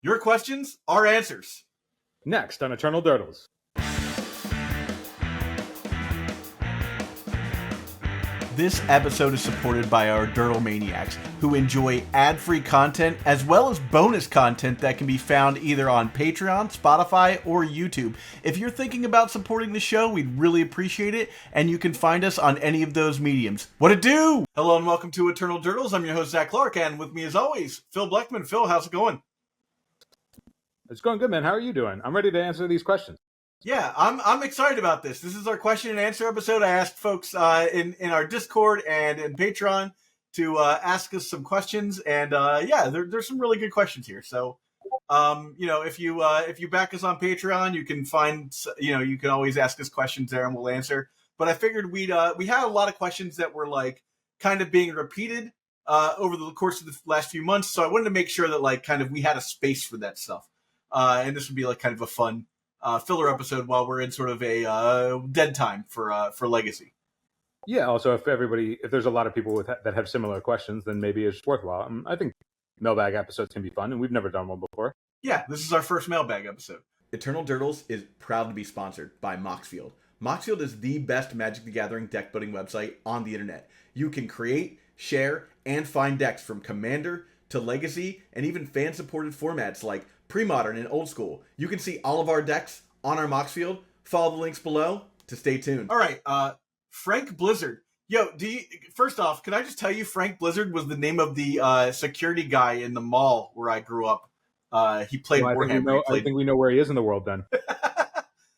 Your questions, our answers. Next on Eternal Durdles. This episode is supported by our Durdle Maniacs, who enjoy ad-free content as well as bonus content that can be found either on Patreon, Spotify, or YouTube. If you're thinking about supporting the show, we'd really appreciate it, and you can find us on any of those mediums. What it do? Hello and welcome to Eternal Durdles. I'm your host, Zach Clark, and with me as always, Phil Bleckman. Phil, how's it going? It's going good, man. How are you doing? I'm ready to answer these questions. Yeah, I'm excited about this. This is our question and answer episode. I asked folks in our Discord and in Patreon to ask us some questions, and there's some really good questions here. So, if you back us on Patreon, you can find you can always ask us questions there, and we'll answer. But I figured we had a lot of questions that were like kind of being repeated over the course of the last few months. So I wanted to make sure that we had a space for that stuff, and this would be like kind of a fun filler episode while we're in sort of a dead time for Legacy. Yeah. Also, if there's a lot of people that have similar questions, then maybe it's worthwhile. I think mailbag episodes can be fun, and we've never done one before. Yeah, this is our first mailbag episode. Eternal Durdles is proud to be sponsored by Moxfield. Moxfield is the best Magic the Gathering deck building website on the internet. You can create, share, and find decks from Commander to Legacy, and even fan-supported formats like Pre-Modern and Old School. You can see all of our decks on our Moxfield. Follow the links below to stay tuned. All right, Frank Blizzard. Yo, first off, can I just tell you Frank Blizzard was the name of the security guy in the mall where I grew up. He played Warhammer. I think we know where he is in the world then.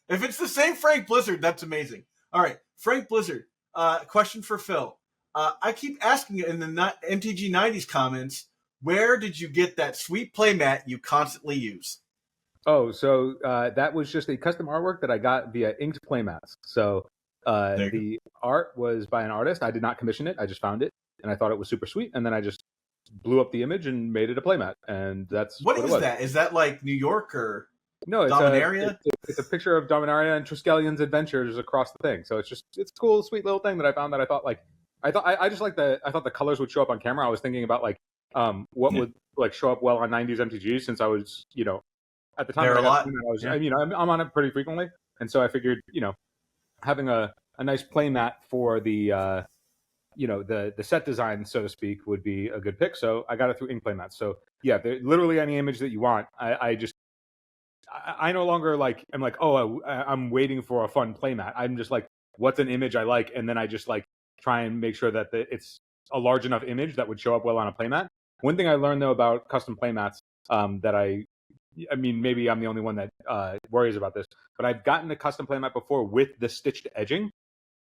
If it's the same Frank Blizzard, that's amazing. All right, Frank Blizzard. Question for Phil. I keep asking in the MTG 90s comments, where did you get that sweet playmat you constantly use? Oh, so that was just a custom artwork that I got via Inked Playmats. So the art was by an artist. I did not commission it. I just found it, and I thought it was super sweet. And then I just blew up the image and made it a playmat. And that's what is that? Is that like New York or no? It's Dominaria? It's a picture of Dominaria and Triskelion's adventures across the thing. So it's a cool, sweet little thing that I found that I thought I thought the colors would show up on camera. I was thinking about what would show up well on 90s MTG, since I was, at the time I'm on it pretty frequently. And so I figured, having a nice play mat for the set design, so to speak, would be a good pick. So I got it through Ink Playmats. So yeah, literally any image that you want. I no longer I'm waiting for a fun playmat. I'm just like, what's an image I like? And then I just try and make sure that it's a large enough image that would show up well on a playmat. One thing I learned though about custom playmats that I mean, maybe I'm the only one that worries about this, but I've gotten a custom playmat before with the stitched edging.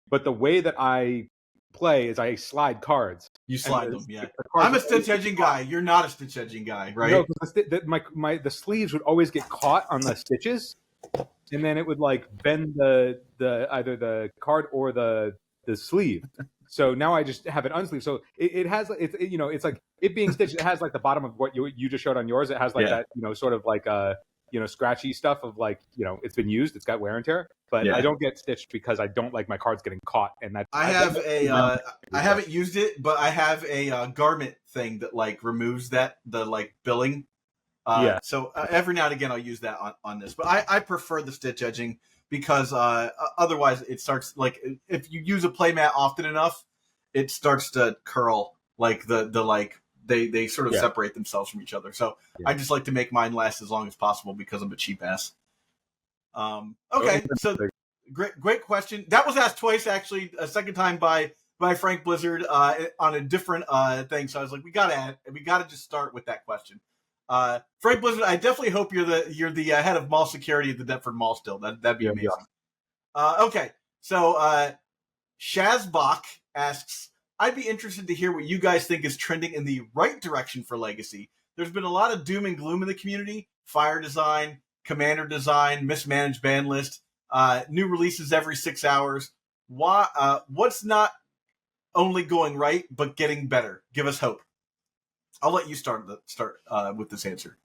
But the way that I play is I slide cards. You slide them, yeah. I'm a stitch edging guy. You're not a stitch edging guy, right? No, because the sleeves would always get caught on the stitches, and then it would bend the either the card or the sleeve. So now I just have it unsleeved. So it has it's like it being stitched. It has the bottom of what you just showed on yours. It has that sort of scratchy stuff of it's been used. It's got wear and tear. But I don't get stitched because I don't like my cards getting caught. And that I haven't used it, but I have a garment thing that removes the billing. So every now and again I'll use that on this. But I prefer the stitch edging, because otherwise it starts if you use a playmat often enough, it starts to curl they sort of separate themselves from each other. So I just like to make mine last as long as possible because I'm a cheap ass. Okay, so great question. That was asked twice, actually, a second time by Frank Blizzard on a different thing. So I was like, we gotta just start with that question. Frank Blizzard, I definitely hope you're the head of mall security at the Deptford Mall still. That'd be amazing. Yeah. Okay, so Shazbach asks, I'd be interested to hear what you guys think is trending in the right direction for Legacy. There's been a lot of doom and gloom in the community. Fire design, commander design, mismanaged ban list, new releases every 6 hours. What's not only going right, but getting better? Give us hope. I'll let you start with this answer.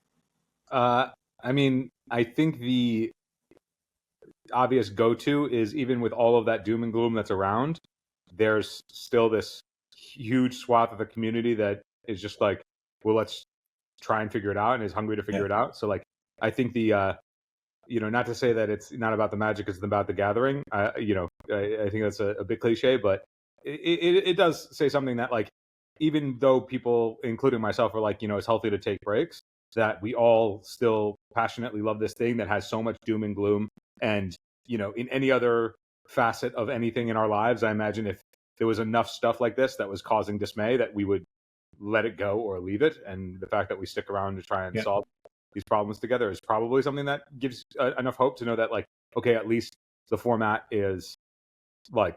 I mean, I think the obvious go-to is, even with all of that doom and gloom that's around, there's still this huge swath of the community that is just well, let's try and figure it out and is hungry to figure it out. So like, I think the not to say that it's not about the Magic, it's about the Gathering. I think that's a bit cliche, but it does say something that like, even though people, including myself, are like, it's healthy to take breaks, that we all still passionately love this thing that has so much doom and gloom. And, in any other facet of anything in our lives, I imagine if there was enough stuff like this that was causing dismay, that we would let it go or leave it. And the fact that we stick around to try and solve these problems together is probably something that gives enough hope to know that, like, okay, at least the format is like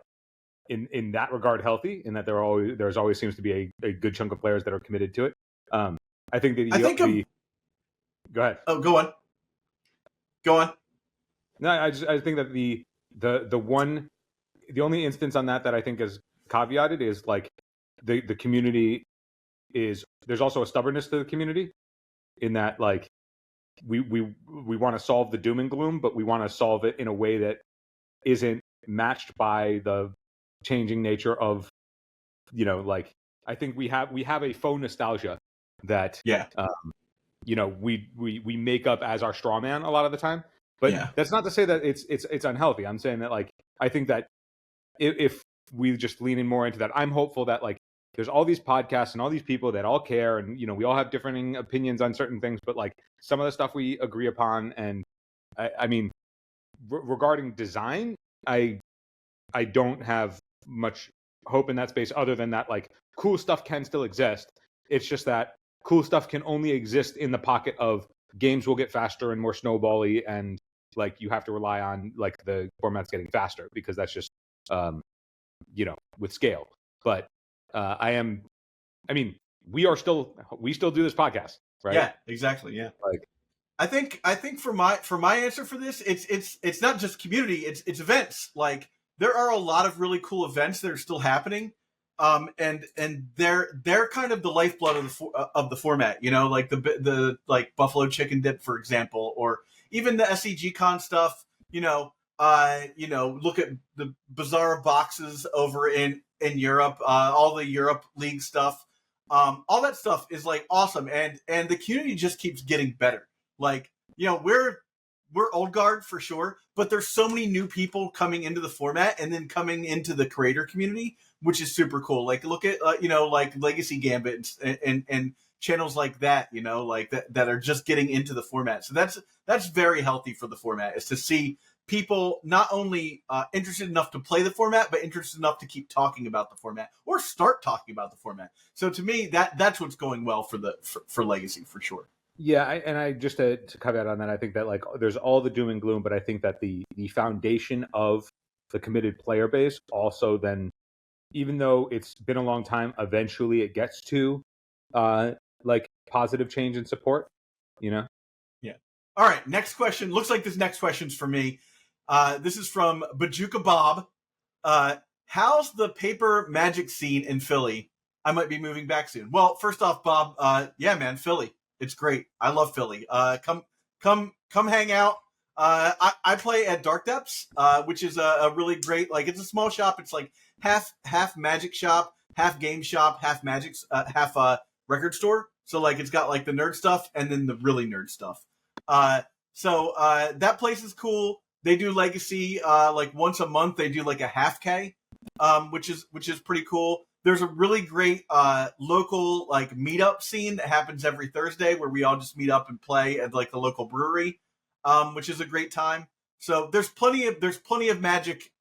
in that regard healthy, and that there's always seems to be a good chunk of players that are committed to it. I think that go ahead. Oh, go on. No, I think that the only instance on that I think is caveated is like the community there's also a stubbornness to the community, in that like we want to solve the doom and gloom, but we want to solve it in a way that isn't matched by the changing nature of, like, I think we have a faux nostalgia that we make up as our straw man a lot of the time. But that's not to say that it's unhealthy. I'm saying that, like, I think that if we just lean in more into that, I'm hopeful that, like, there's all these podcasts and all these people that all care, and we all have differing opinions on certain things, but like some of the stuff we agree upon. And I mean, regarding design, I don't have much hope in that space, other than that, like, cool stuff can still exist. It's just that cool stuff can only exist in the pocket of games will get faster and more snowbally, and like you have to rely on like the formats getting faster, because that's just with scale. But we still do this podcast, right? Yeah, exactly. Yeah. Like, I think for my answer for this, it's not just community, it's events. Like, there are a lot of really cool events that are still happening. And they're kind of the lifeblood of the format, like the like Buffalo Chicken Dip, for example, or even the SEG Con stuff. Look at the bizarre boxes over in Europe, all the Europe League stuff. All that stuff is like awesome, and the community just keeps getting better. Like, we're old guard for sure, but there's so many new people coming into the format and then coming into the creator community, which is super cool. Like, look at like Legacy Gambit and channels like that, like that are just getting into the format. So that's very healthy for the format, is to see people not only interested enough to play the format, but interested enough to keep talking about the format or start talking about the format. So to me, that's what's going well for Legacy for sure. Yeah, I just to caveat on that, I think that, like, there's all the doom and gloom, but I think that the foundation of the committed player base also then, even though it's been a long time, eventually it gets to like positive change and support, Yeah. All right, next question. Looks like this next question's for me. This is from Bajuka Bob. How's the paper Magic scene in Philly? I might be moving back soon. Well, first off, Bob, yeah, man, Philly. It's great. I love Philly. Come hang out. I play at Dark Depths, which is a really great, like, it's a small shop. It's like half Magic shop, half game shop, half Magic, half record store. So like, it's got like the nerd stuff and then the really nerd stuff. So that place is cool. They do Legacy like once a month. They do like a half K, which is pretty cool. There's a really great local like meetup scene that happens every Thursday, where we all just meet up and play at like the local brewery, which is a great time. So there's plenty of Magic,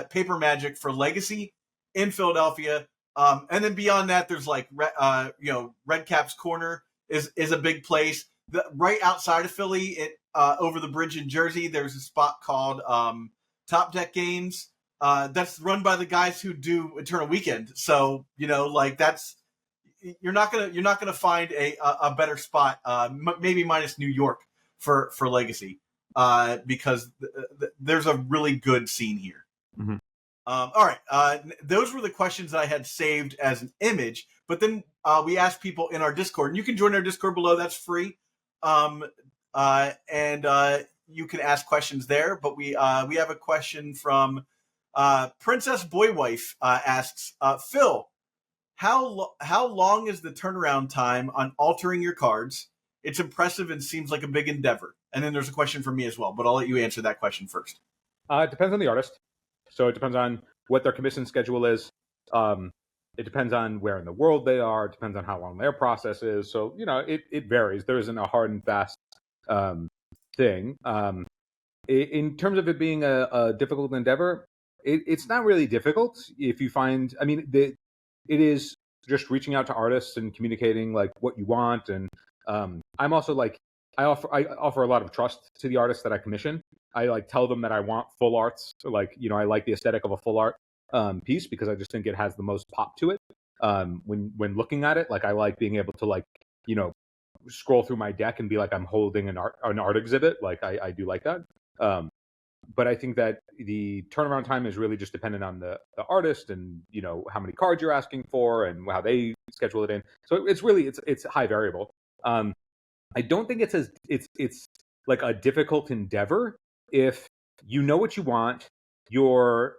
paper Magic for Legacy in Philadelphia. And then beyond that, there's like Red Cap's Corner is a big place. Right outside of Philly, over the bridge in Jersey, there's a spot called Top Deck Games. That's run by the guys who do Eternal Weekend. So like that's you're not gonna find a better spot, maybe minus New York for Legacy, because there's a really good scene here. Mm-hmm. All right, those were the questions that I had saved as an image, but then we asked people in our Discord, and you can join our Discord below. That's free, and you can ask questions there. But we have a question from Princess Boywife asks, Phil, how long is the turnaround time on altering your cards? it's impressive and seems like a big endeavor. And then there's a question for me as well, but I'll let you answer that question first. It depends on the artist. So it depends on what their commission schedule is. It depends on where in the world they are. It depends on how long their process is. So, it varies. There isn't a hard and fast thing. In terms of it being a difficult endeavor, it's not really difficult if you find, it is just reaching out to artists and communicating like what you want. And I'm also like, I offer a lot of trust to the artists that I commission. I like tell them that I want full arts. So, like, I like the aesthetic of a full art piece because I just think it has the most pop to it. When looking at it, like I like being able to like, scroll through my deck and be like I'm holding an art exhibit. Like I do like that. But I think that the turnaround time is really just dependent on the artist and how many cards you're asking for and how they schedule it in. So it's high variable. I don't think it's like a difficult endeavor if you know what you want. You're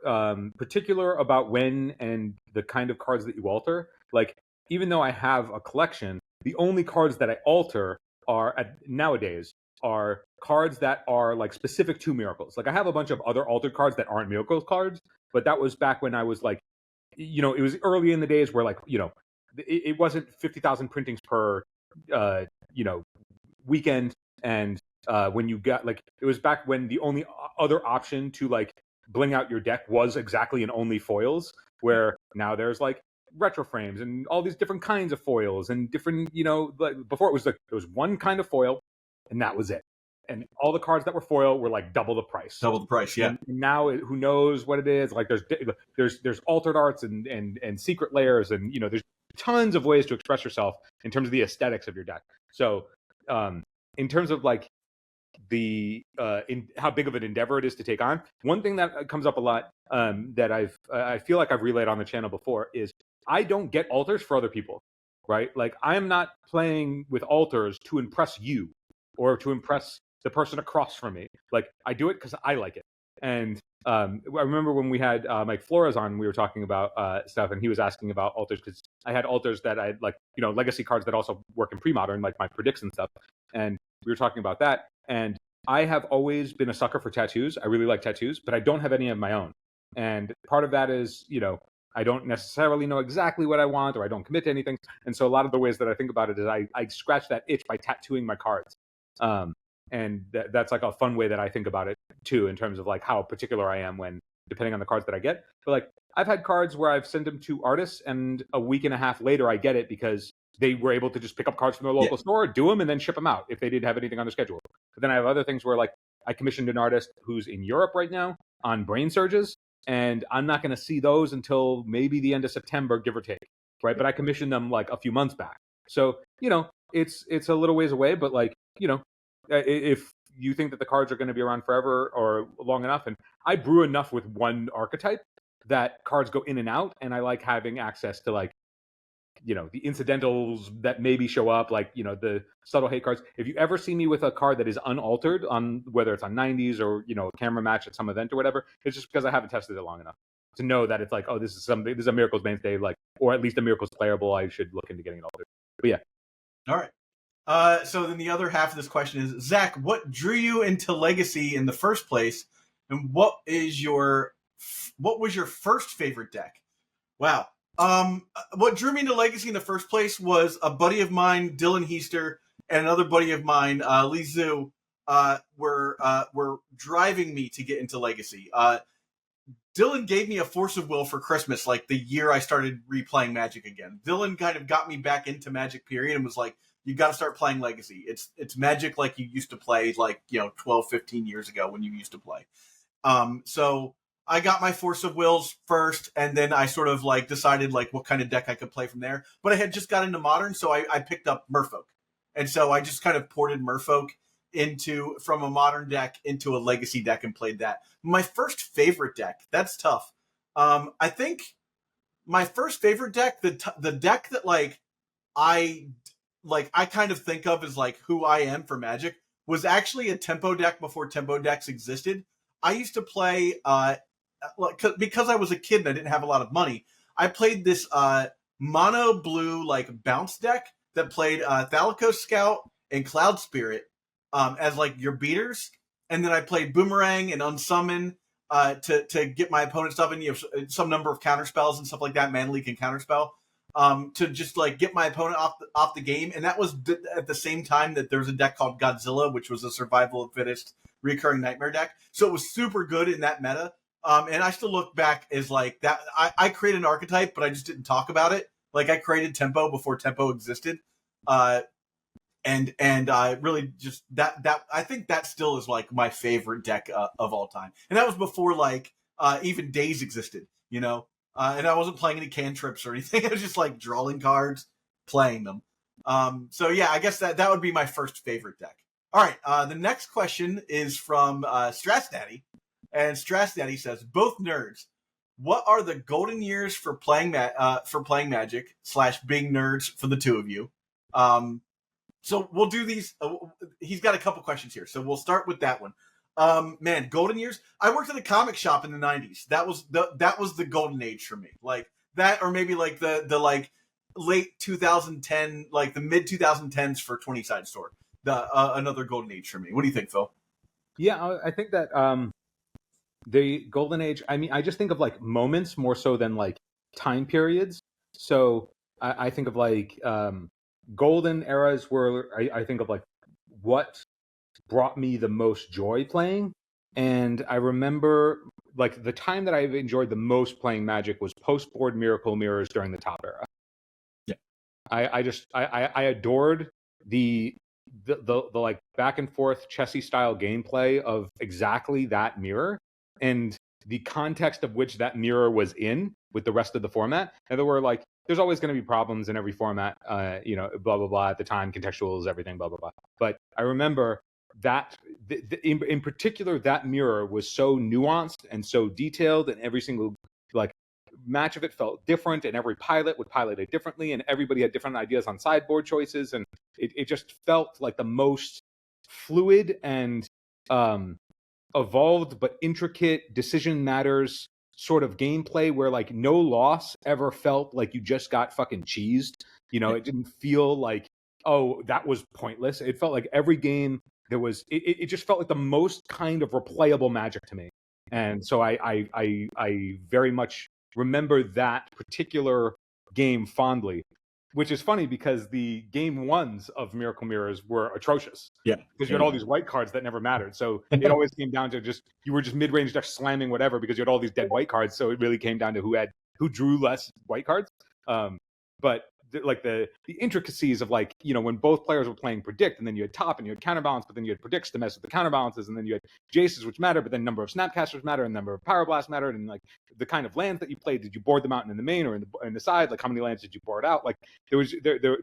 particular about when and the kind of cards that you alter. Like, even though I have a collection, the only cards that I alter nowadays are cards that are like specific to miracles. Like, I have a bunch of other altered cards that aren't miracles cards, but that was back when I was like, it was early in the days where like, it wasn't 50,000 printings per, weekend. And when you got like, it was back when the only other option to like bling out your deck was exactly and only foils, where now there's like retro frames and all these different kinds of foils and different, like before it was like there was one kind of foil and that was it. And all the cards that were foil were like double the price. Double the price, yeah. And now who knows what it is? Like there's altered arts and secret layers and there's tons of ways to express yourself in terms of the aesthetics of your deck. So in terms of like the in how big of an endeavor it is to take on, one thing that comes up a lot that I feel like I've relayed on the channel before is I don't get alters for other people, right? Like, I am not playing with alters to impress you or to impress the person across from me. Like, I do it because I like it. And I remember when we had Mike Flores on, we were talking about stuff, and he was asking about alters because I had alters that I like, legacy cards that also work in pre-modern, like my predicts and stuff. And we were talking about that. And I have always been a sucker for tattoos. I really like tattoos, but I don't have any of my own. And part of that is, I don't necessarily know exactly what I want, or I don't commit to anything. And so a lot of the ways that I think about it is I scratch that itch by tattooing my cards. And that's like a fun way that I think about it too, in terms of like how particular I am when, depending on the cards that I get. But like, I've had cards where I've sent them to artists and a week and a half later I get it because they were able to just pick up cards from their local store, do them, and then ship them out if they didn't have anything on their schedule. But then I have other things where like I commissioned an artist who's in Europe right now on brain surges, and I'm not going to see those until maybe the end of September, give or take, right? But I commissioned them like a few months back. So, it's a little ways away, but like, if you think that the cards are going to be around forever or long enough, and I brew enough with one archetype that cards go in and out, and I like having access to like, the incidentals that maybe show up, like, the subtle hate cards. If you ever see me with a card that is unaltered on whether it's on 90s or, a camera match at some event or whatever, it's just because I haven't tested it long enough to know that it's like, oh, this is a Miracles mainstay, like, or at least a Miracles playable. I should look into getting it altered. But yeah. All right. So then the other half of this question is, Zach, what drew you into Legacy in the first place? And what was your first favorite deck? Wow. What drew me into Legacy in the first place was a buddy of mine, Dylan Heister, and another buddy of mine, Lee Zhu, were driving me to get into Legacy. Dylan gave me a force of will for Christmas, like the year I started replaying Magic again. Dylan kind of got me back into Magic, period, and was like, you got to start playing Legacy. It's Magic like you used to play, like, 12, 15 years ago when you used to play. So I got my force of wills first, and then I sort of like decided like what kind of deck I could play from there. But I had just got into Modern, so I picked up Merfolk. And so I just kind of ported Merfolk from a Modern deck into a Legacy deck and played that. My first favorite deck, that's tough. I think my first favorite deck, the deck that I kind of think of as like who I am for Magic, was actually a tempo deck before tempo decks existed. I used to play, because I was a kid and I didn't have a lot of money, I played this mono blue like bounce deck that played Thalicos Scout and Cloud Spirit as like your beaters, and then I played Boomerang and Unsummon to get my opponent stuff, and you have some number of counter spells and stuff like that. Mana Leak and Counterspell to just like get my opponent off the game. And that was at the same time that there was a deck called Godzilla, which was a survival of fittest recurring nightmare deck. So it was super good in that meta. And I still look back as like that. I created an archetype, but I just didn't talk about it. Like I created Tempo before Tempo existed. And I really just that I think that still is like my favorite deck of all time. And that was before like even Days existed, you know. And I wasn't playing any cantrips or anything. I was just like drawing cards, playing them. So yeah, I guess that would be my first favorite deck. All right, the next question is from Strass Daddy, and Strass Daddy says, "Both nerds, what are the golden years for playing Magic / being nerds for the two of you?" So we'll do these. He's got a couple questions here, so we'll start with that one. Man, golden years. I worked at a comic shop in the 90s. That was the golden age for me. Like that, or maybe like the like late 2010, like the mid 2010s for 20-Side Store. Another golden age for me. What do you think, Phil? Yeah, I think that the golden age. I mean, I just think of like moments more so than like time periods. So I think of like golden eras where I think of like what brought me the most joy playing. And I remember like the time that I've enjoyed the most playing Magic was post-board Miracle Mirrors during the Top era. Yeah. I adored the like back and forth chessy style gameplay of exactly that mirror and the context of which that mirror was in with the rest of the format. And there were like, there's always going to be problems in every format, you know, blah, blah, blah. At the time, contextuals, everything, blah, blah, blah. But I remember that in particular, that mirror was so nuanced and so detailed, and every single like match of it felt different, and every pilot would pilot it differently, and everybody had different ideas on sideboard choices, and it just felt like the most fluid and evolved but intricate decision matters sort of gameplay where like no loss ever felt like you just got fucking cheesed. You know, it didn't feel like, oh, that was pointless. It felt like every game there was, it just felt like the most kind of replayable Magic to me. And so I very much remember that particular game fondly, which is funny because the game ones of Miracle Mirrors were atrocious. Yeah. Because you had all these white cards that never mattered. So it always came down to just, you were just mid-range deck slamming whatever because you had all these dead white cards. So it really came down to who drew less white cards. But like the intricacies of like, you know, when both players were playing Predict, and then you had top and you had Counterbalance, but then you had Predicts to mess with the counterbalances, and then you had Jaces, which mattered, but then number of Snapcasters mattered, and number of Power Blast mattered, and like the kind of lands that you played, did you board them out in the main or in the side? Like how many lands did you board out? Like there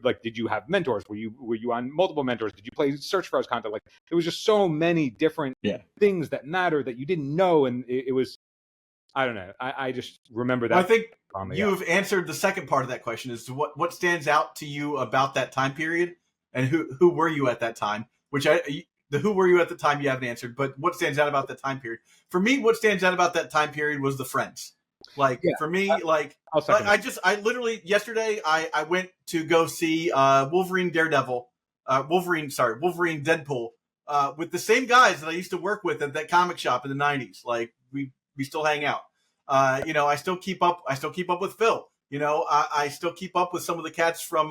like, did you have mentors? Were you on multiple mentors? Did you play Search for Us content? Like there was just so many different things that matter that you didn't know, and it was, I don't know. I just remember that. Well, I think you've answered the second part of that question is what stands out to you about that time period, and who were you at that time? Who were you at the time you haven't answered, but what stands out about that time period? For me, what stands out about that time period was the friends. Like for me, like I literally yesterday I went to go see Wolverine Deadpool with the same guys that I used to work with at that comic shop in the 90s. Like we still hang out. You know, I still keep up with Phil. You know, I still keep up with some of the cats from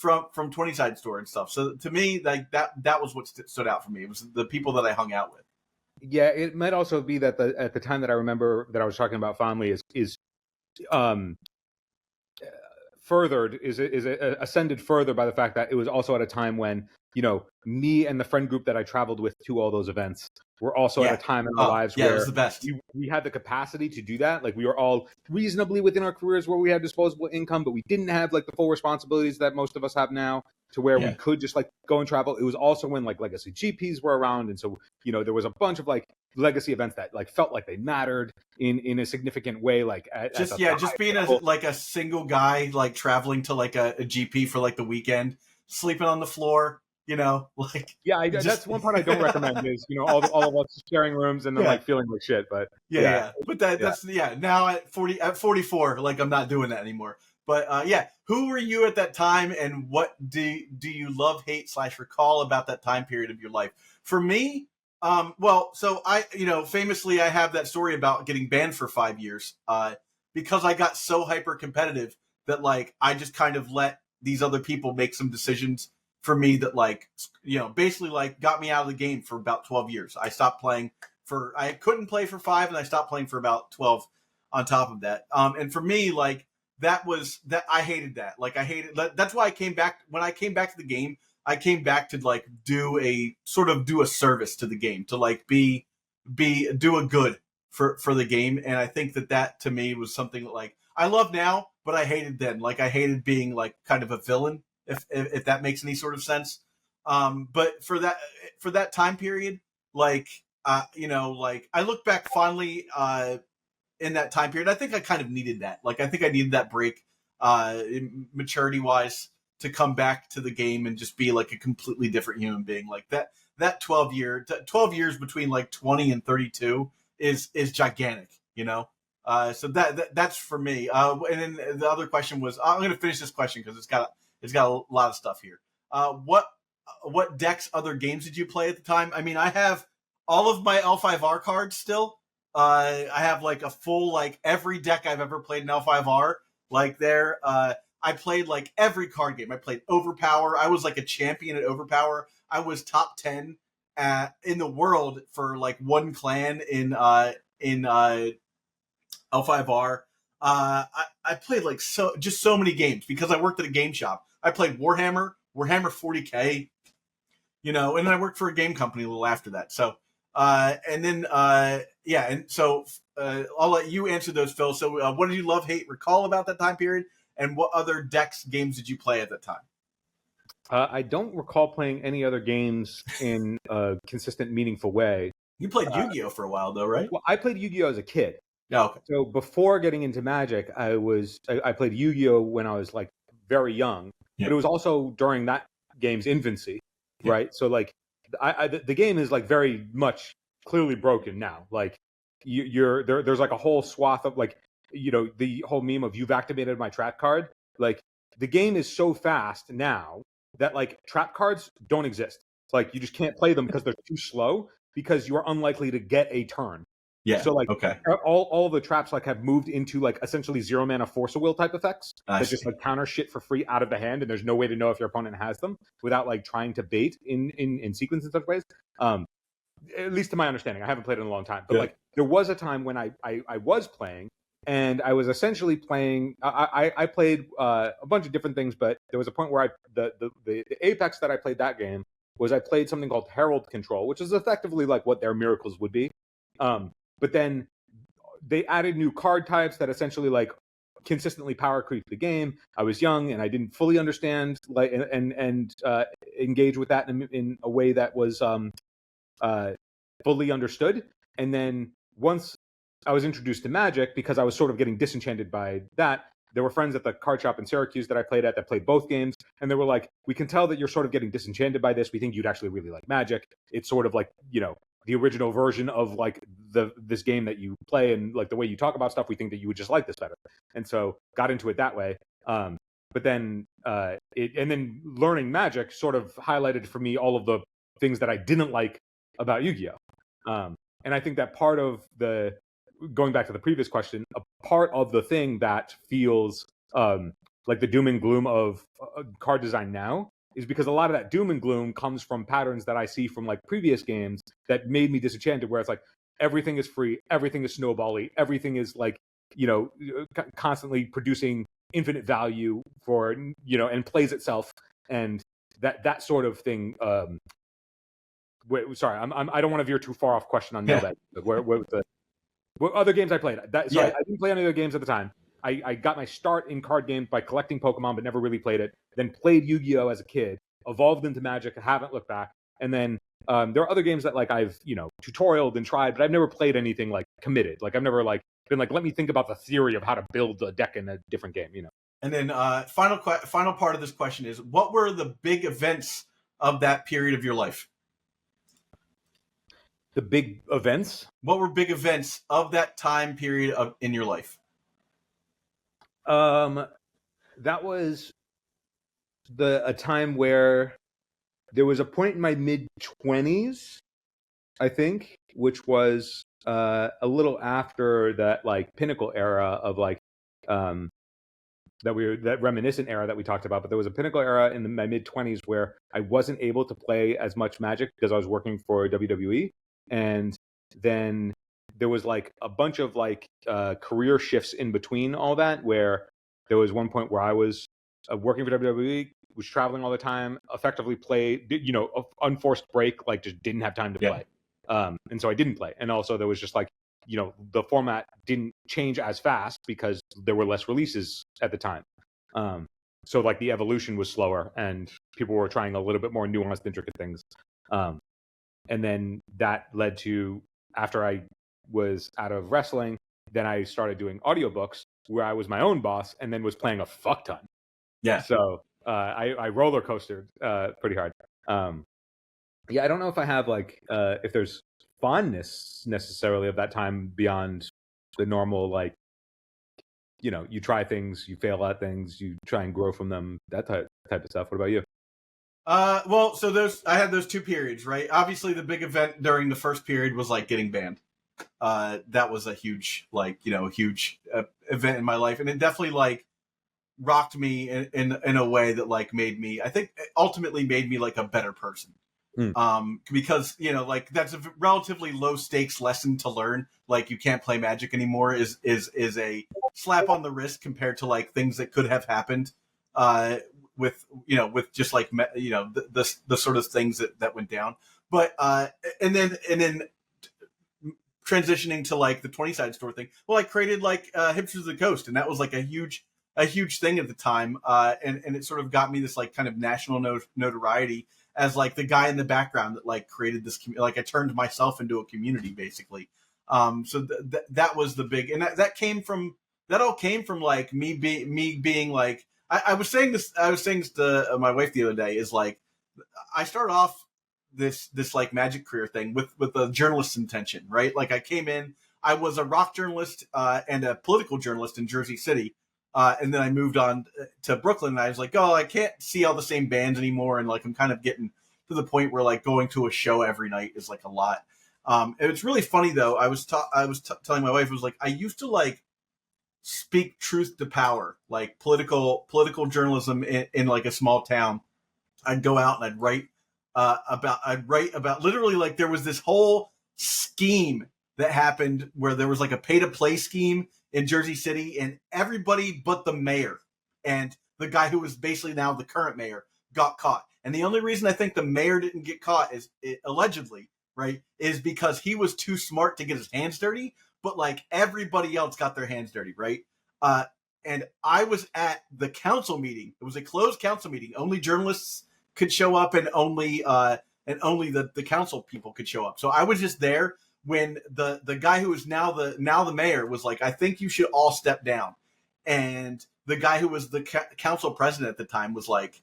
20-Side Store and stuff. So to me, like that was what stood out for me. It was the people that I hung out with. Yeah, it might also be that at the time that I remember that I was talking about fondly is furthered is ascended further by the fact that it was also at a time when, you know, me and the friend group that I traveled with to all those events were also at a time in our lives where it was the best. We had the capacity to do that. Like we were all reasonably within our careers where we had disposable income, but we didn't have like the full responsibilities that most of us have now to where we could just like go and travel. It was also when like legacy GPs were around. And so, you know, there was a bunch of like legacy events that like felt like they mattered in a significant way. Like just being a single guy, like traveling to like a GP for like the weekend, sleeping on the floor. You know, like that's one part I don't recommend is, you know, all of us sharing rooms and then like feeling like shit. But but that's now at 44, like I'm not doing that anymore. But yeah, who were you at that time, and what do you love, hate / recall about that time period of your life? For me, well, so I, famously, I have that story about getting banned for 5 years, because I got so hyper competitive that like I just kind of let these other people make some decisions for me that like basically like got me out of the game for about 12 years. I stopped playing I couldn't play for 5, and I stopped playing for about 12 on top of that. And for me, like that I hated that. Like I hated that. That's why I came back. When I came back to the game, I came back to like do a service to the game, to like do a good for the game. And I think that to me was something that like I love now, but I hated then. Like I hated being like kind of a villain, if that makes any sort of sense. But for that time period, like like I look back fondly in that time period. I think I kind of needed that. Like I think I needed that break, maturity wise, to come back to the game and just be like a completely different human being. Like that 12 years between like 20 and 32 is gigantic, so that's for me. And then the other question was, I'm going to finish this question because it's got a lot of stuff here. What decks, other games did you play at the time? I mean, I have all of my L5R cards still. I have like a full, like every deck I've ever played in L5R, like there. I played like every card game. I played Overpower. I was like a champion at Overpower. I was top 10 in the world for like one clan in L5R. I played like so many games because I worked at a game shop. I played Warhammer 40K, and then I worked for a game company a little after that. So, and then, yeah. And so, I'll let you answer those, Phil. So, what did you love, hate, recall about that time period? And what other decks games did you play at that time? I don't recall playing any other games in a consistent, meaningful way. You played Yu-Gi-Oh for a while, though, right? Well, I played Yu-Gi-Oh as a kid. Yeah. Okay. So before getting into Magic, I played Yu-Gi-Oh when I was like very young, Yeah. but it was also during that game's infancy, right? So like, the game is like very much clearly broken now. Like there's like a whole swath of like, the whole meme of "you've activated my trap card." Like the game is so fast now that like trap cards don't exist. Like you just can't play them because they're too slow, because you're unlikely to get a turn. Yeah. So like, okay. all the traps like have moved into like essentially 0 mana Force of Will type effects that just like counter shit for free out of the hand, and there's no way to know if your opponent has them without like trying to bait in sequence in such ways. At least to my understanding, I haven't played it in a long time, but like there was a time when I was playing, and I was essentially playing. I played a bunch of different things, but there was a point where the apex that I played that game was I played something called Herald Control, which is effectively like what their miracles would be. But then they added new card types that essentially like consistently power creep the game. I was young and I didn't fully understand like and engage with that in a way that was fully understood. And then once I was introduced to Magic, because I was sort of getting disenchanted by that, there were friends at the card shop in Syracuse that I played at that played both games, and they were like, "We can tell that you're sort of getting disenchanted by this. We think you'd actually really like Magic. It's sort of like the original version of like this game that you play, and like the way you talk about stuff, we think that you would just like this better." And so got into it that way. But then and then learning Magic sort of highlighted for me all of the things that I didn't like about Yu-Gi-Oh. And I think that part of going back to the previous question, a part of the thing that feels like the doom and gloom of card design now is because a lot of that doom and gloom comes from patterns that I see from like previous games that made me disenchanted, where it's like everything is free, everything is snowbally, everything is like, constantly producing infinite value for, and plays itself. And that sort of thing. Sorry, I don't want to veer too far off question on mailbag. What other games I played? I didn't play any other games at the time. I got my start in card games by collecting Pokemon, but never really played it. Then played Yu-Gi-Oh as a kid, evolved into Magic, haven't looked back. And then there are other games that like I've tutorialed and tried, but I've never played anything like committed. Like I've never like been like, let me think about the theory of how to build a deck in a different game. And then final part of this question is, what were the big events of that period of your life? The big events? What were big events of that time period in your life? that was a time where there was a point in my mid-20s, I think, which was a little after that like pinnacle era of like that reminiscent era that we talked about. But there was a pinnacle era in my mid-20s where I wasn't able to play as much Magic because I was working for WWE, and then there was like a bunch of like career shifts in between all that, where there was one point where I was working for WWE, was traveling all the time, effectively played, unforced break, like just didn't have time to play. And so I didn't play. And also there was just like, the format didn't change as fast because there were less releases at the time. So like the evolution was slower and people were trying a little bit more nuanced, intricate things. And then that led to, after I was out of wrestling, then I started doing audiobooks where I was my own boss and then was playing a fuck ton. Yeah. So I roller coastered pretty hard. I don't know if I have like if there's fondness necessarily of that time beyond the normal, like, you try things, you fail at things, you try and grow from them, that type of stuff. What about you? Well, so I had those two periods, right? Obviously, the big event during the first period was like getting banned. That was a huge, event in my life, and it definitely like rocked me in a way that like made me, I think, ultimately made me like a better person. Because like that's a relatively low stakes lesson to learn. Like you can't play Magic anymore is a slap on the wrist compared to like things that could have happened. With just like the sort of things that went down, but and then transitioning to like the 20-side store thing. Well, I created like Hipsters of the Coast, and that was like a huge thing at the time, and it sort of got me this like kind of national notoriety as like the guy in the background that like created this like I turned myself into a community basically. So that was the big, and that all came from like me being like, I was saying this to my wife the other day, is like I started off this like Magic career thing with a journalist's intention, right? Like I came in, I was a rock journalist and a political journalist in Jersey City, and then I moved on to Brooklyn, and I was like, oh, I can't see all the same bands anymore, and like I'm kind of getting to the point where like going to a show every night is like a lot. And it's really funny though. I was telling my wife, it was like I used to like speak truth to power, like political journalism in like a small town. I'd go out and I'd write about literally like there was this whole scheme that happened where there was like a pay to play scheme in Jersey City, and everybody but the mayor and the guy who was basically now the current mayor got caught. And the only reason I think the mayor didn't get caught is allegedly, right, is because he was too smart to get his hands dirty, but like everybody else got their hands dirty, right? And I was at the council meeting. It was a closed council meeting. Only journalists could show up, and only the council people could show up. So I was just there when the guy who is now the mayor was like, I think you should all step down. And the guy who was the council president at the time was like,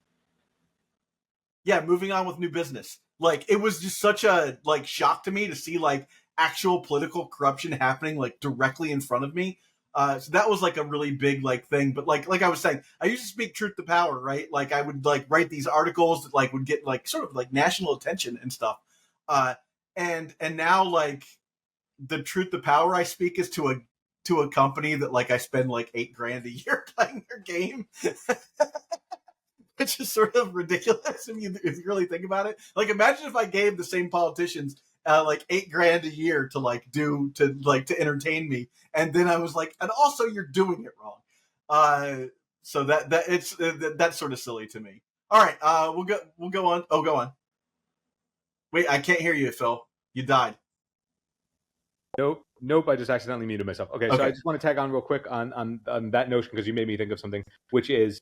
yeah, moving on with new business. Like it was just such a like shock to me to see like actual political corruption happening like directly in front of me. So that was like a really big like thing. But like I was saying, I used to speak truth to power, right? Like I would like write these articles that like would get like sort of like national attention and stuff. And now like the truth to power I speak is to a company that like I spend like $8,000 a year playing their game. It's just sort of ridiculous if you really think about it. Like imagine if I gave the same politicians like $8,000 a year to entertain me, and then I was like, and also you're doing it wrong. So that's sort of silly to me. All right, we'll go on. Oh, go on. Wait, I can't hear you, Phil. You died. Nope. I just accidentally muted myself. Okay. So I just want to tag on real quick on that notion, because you made me think of something, which is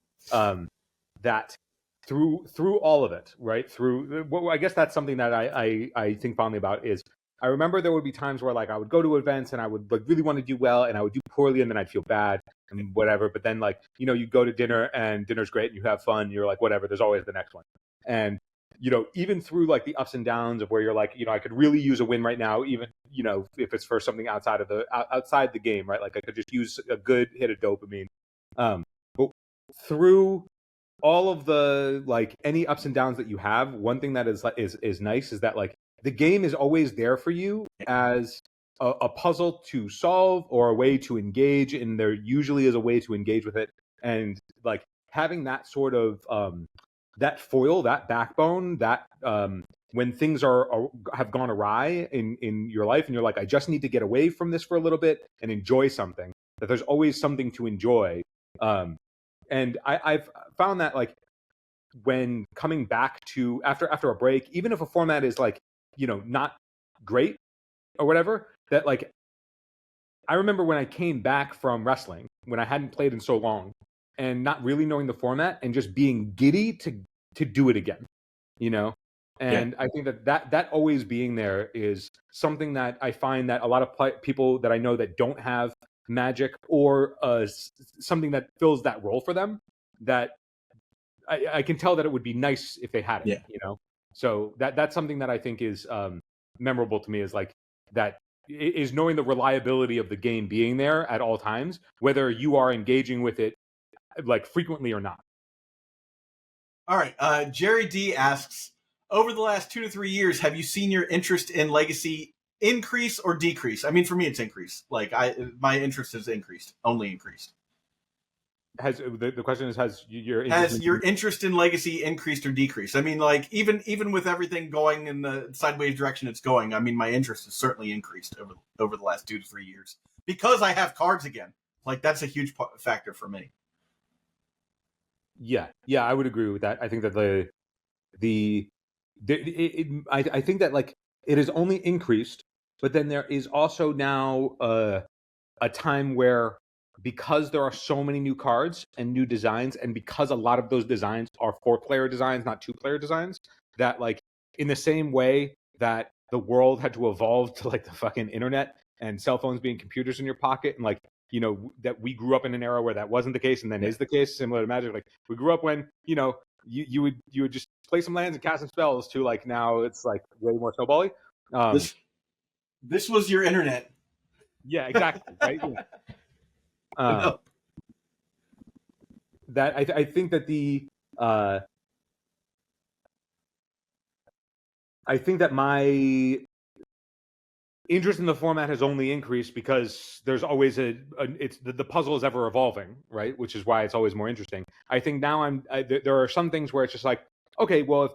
that through all of it, right? I guess that's something that I think fondly about is I remember there would be times where like I would go to events and I would like really want to do well, and I would do poorly, and then I'd feel bad and whatever. But then like you go to dinner and dinner's great and you have fun. You're like whatever. There's always the next one. And even through like the ups and downs of where you're like, I could really use a win right now, even, if it's for something outside the game, right? Like I could just use a good hit of dopamine. But through all of the like any ups and downs that you have, one thing that is nice is that like the game is always there for you as a puzzle to solve or a way to engage, and there usually is a way to engage with it. And like having that sort of that foil, that backbone, that when things have gone awry in your life, and you're like, I just need to get away from this for a little bit and enjoy something. That there's always something to enjoy. And I've found that like when coming back to after a break, even if a format is like, not great or whatever, that like I remember when I came back from wrestling, when I hadn't played in so long and not really knowing the format and just being giddy to do it again, And I think that always being there is something that I find that a lot of people that I know that don't have Magic or something that fills that role for them, that I can tell that it would be nice if they had it, So that's something that I think is memorable to me, is like that is knowing the reliability of the game being there at all times, whether you are engaging with it like frequently or not. All right. Jerry D asks, over the last 2 to 3 years, have you seen your interest in Legacy increase or decrease? I mean, for me, it's increased. Like my interest has increased, only increased. The question is, has your interest in Legacy increased or decreased? I mean, like even with everything going in the sideways direction it's going, I mean, my interest has certainly increased over the last 2 to 3 years because I have cards again. Like that's a huge factor for me. Yeah, I would agree with that. I think that I think that like it has only increased, but then there is also now a time where, because there are so many new cards and new designs, and because a lot of those designs are 4-player designs, not 2-player designs, that like in the same way that the world had to evolve to like the fucking internet and cell phones being computers in your pocket, and like that we grew up in an era where that wasn't the case, and then is the case, similar to Magic. Like we grew up when you would just play some lands and cast some spells, to like now it's like way more snowbally. This was your internet. Yeah, exactly. Right. Yeah. That I think that I think that my interest in the format has only increased because there's always the puzzle is ever evolving, right? Which is why it's always more interesting. I think now there are some things where it's just like, okay, well,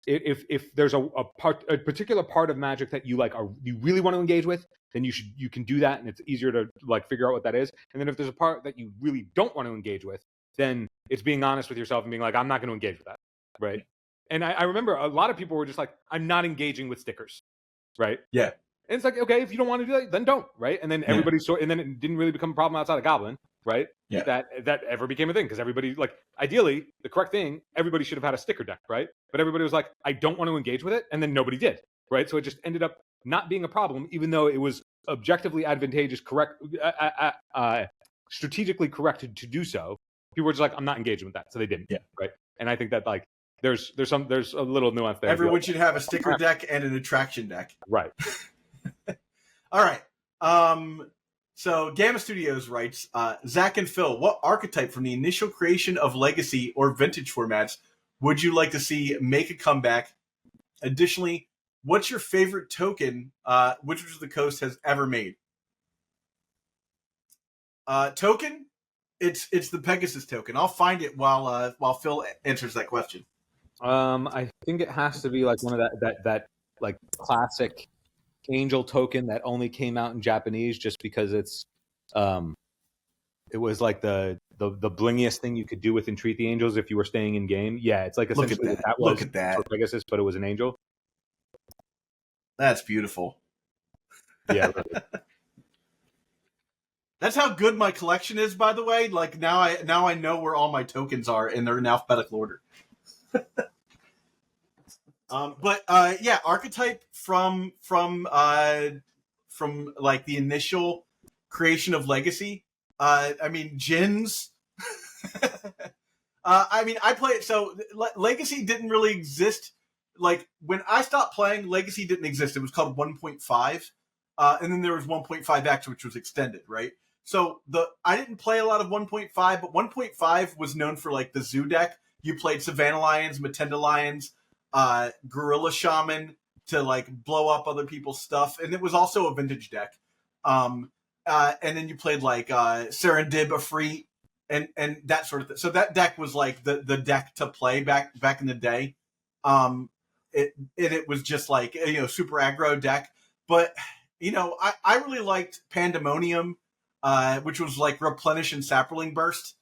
if there's a particular part of Magic that you like you really want to engage with, then you can do that, and it's easier to like figure out what that is. And then if there's a part that you really don't want to engage with, then it's being honest with yourself and being like, I'm not going to engage with that, right? And I remember a lot of people were just like, I'm not engaging with stickers, right? Yeah. And it's like, okay, if you don't want to do that, then don't, right? And then everybody and then it didn't really become a problem outside of Goblin, right? Yeah. That ever became a thing, because everybody, like, ideally, the correct thing, everybody should have had a sticker deck, right? But everybody was like, I don't want to engage with it, and then nobody did, right? So it just ended up not being a problem, even though it was objectively advantageous, strategically correct to do so. People were just like, I'm not engaging with that, so they didn't, right? And I think that like there's a little nuance there. Everyone should have a sticker deck and an attraction deck, right? All right. So Gamma Studios writes, Zach and Phil, what archetype from the initial creation of Legacy or Vintage formats would you like to see make a comeback? Additionally, what's your favorite token Wizards of the Coast has ever made? Token? It's the Pegasus token. I'll find it while Phil answers that question. I think it has to be like one of that like classic Angel token that only came out in Japanese, just because it was like the blingiest thing you could do with Entreat the Angels if you were staying in game. Yeah, it's like essentially Look at that. For Pegasus, but it was an angel. That's beautiful. Yeah. That's how good my collection is, by the way. Like now I know where all my tokens are, and they're in alphabetical order. Yeah, archetype from like the initial creation of Legacy. I mean, Jins. I mean, I play it. So Legacy didn't really exist. Like when I stopped playing, Legacy didn't exist. It was called 1.5, and then there was 1.5X, which was extended, right? So I didn't play a lot of 1.5, but 1.5 was known for like the zoo deck. You played Savannah Lions, Matenda Lions, Gorilla Shaman to like blow up other people's stuff, and it was also a vintage deck. And then you played like Serendib, Afreet, and that sort of thing. So that deck was like the deck to play back in the day. It was just like, super aggro deck. But I really liked Pandemonium, which was like Replenish and Saproling Burst,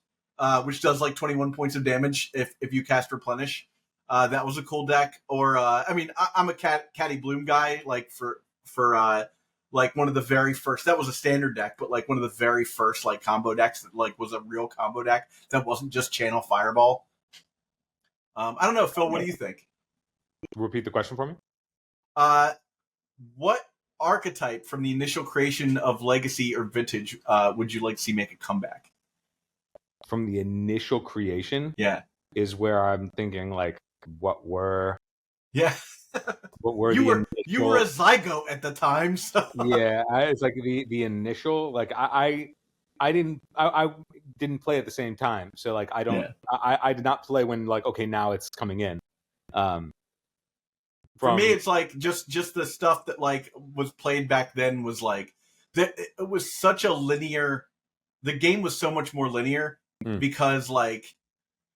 which does like 21 points of damage if you cast Replenish. That was a cool deck. Or I'm a Caddy Bloom guy, like for like one of the very first. That was a standard deck, but like one of the very first like combo decks that like was a real combo deck that wasn't just Channel Fireball. I don't know, Phil. What do you think? Repeat the question for me. What archetype from the initial creation of Legacy or Vintage would you like to see make a comeback? From the initial creation, yeah, is where I'm thinking like, what were you were a zygote at the time, so yeah, it's like the initial, like I didn't play at the same time, so like I don't I did not play when like, okay, now it's coming in. For me, it's like just the stuff that like was played back then was like that. It was such a linear. The game was so much more linear because like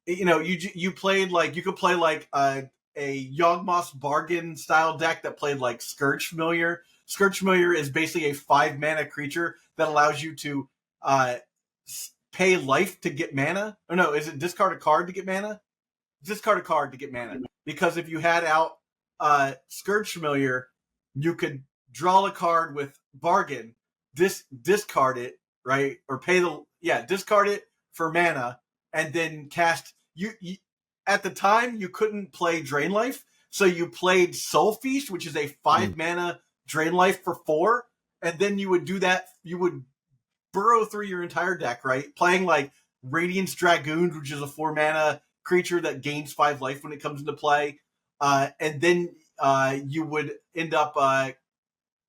you played like you could play like a Yawgmoth's Bargain style deck that played like Scourge Familiar. Scourge Familiar is basically a 5-mana creature that allows you to pay life to get mana. Or no, is it discard a card to get mana? Discard a card to get mana. Because if you had out Scourge Familiar, you could draw a card with Bargain, discard it, right? Or discard it for mana, and then cast. You at the time you couldn't play Drain Life, so you played Soul Feast, which is a 5 mana Drain Life for 4, and then you would do that. You would burrow through your entire deck, right? Playing like Radiance Dragoon, which is a 4 mana creature that gains 5 life when it comes into play. And then you would end up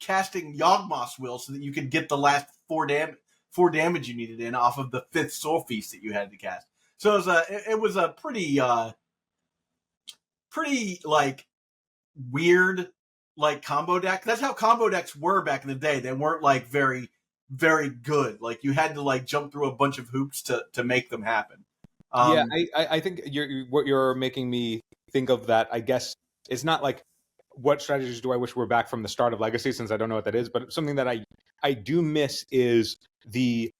casting Yawgmoth's Will so that you could get the last 4 damage you needed in off of the 5th Soul Feast that you had to cast. So it was a pretty like weird like combo deck. That's how combo decks were back in the day. They weren't like very, very good. Like you had to like jump through a bunch of hoops to make them happen. I think what you're making me think of that, I guess, it's not like what strategies do I wish were back from the start of Legacy, since I don't know what that is, but something that I do miss is the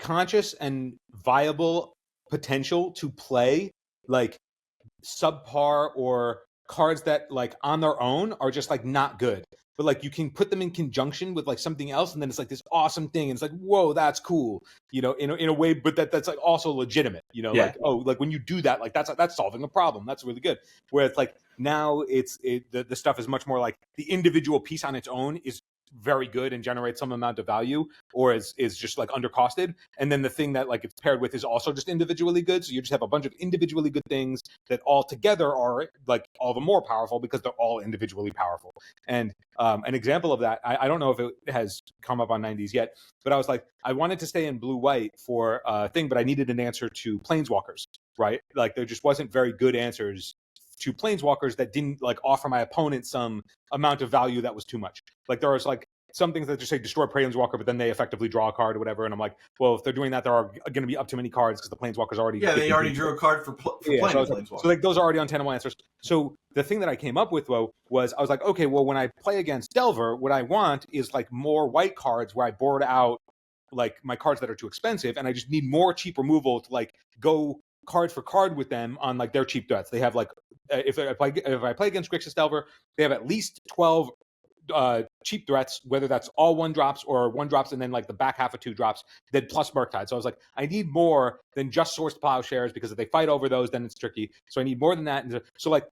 conscious and viable potential to play like subpar or cards that like on their own are just like not good, but like you can put them in conjunction with like something else, and then it's like this awesome thing, and it's like, whoa, that's cool, in a way, but that's like also legitimate, like, oh, like when you do that, like that's solving a problem, that's really good. Where it's like now the stuff is much more like the individual piece on its own is very good and generates some amount of value, or is just like undercosted, and then the thing that like it's paired with is also just individually good, so you just have a bunch of individually good things that all together are like all the more powerful because they're all individually powerful. And an example of that, I don't know if it has come up on 90s yet, but I was like, I wanted to stay in blue-white for a thing, but I needed an answer to Planeswalkers, right? Like there just wasn't very good answers to Planeswalkers that didn't like offer my opponent some amount of value that was too much. Like there was like some things that just say destroy Planeswalker, but then they effectively draw a card or whatever. And I'm like, well, if they're doing that, there are going to be up too many cards because the Planeswalker's already... Yeah, they already drew a card for playing Planeswalker. So like those are already untenable answers. So the thing that I came up with, though, was I was like, okay, well, when I play against Delver, what I want is like more white cards where I board out like my cards that are too expensive, and I just need more cheap removal to like go card for card with them on like their cheap threats. They have like, if I play against Grixis Delver, they have at least 12 cheap threats, whether that's all 1-drops or 1-drops and then like the back half of 2-drops, then plus Murktide. So I was like, I need more than just Sourced Plowshares, because if they fight over those, then it's tricky. So I need more than that. And so like,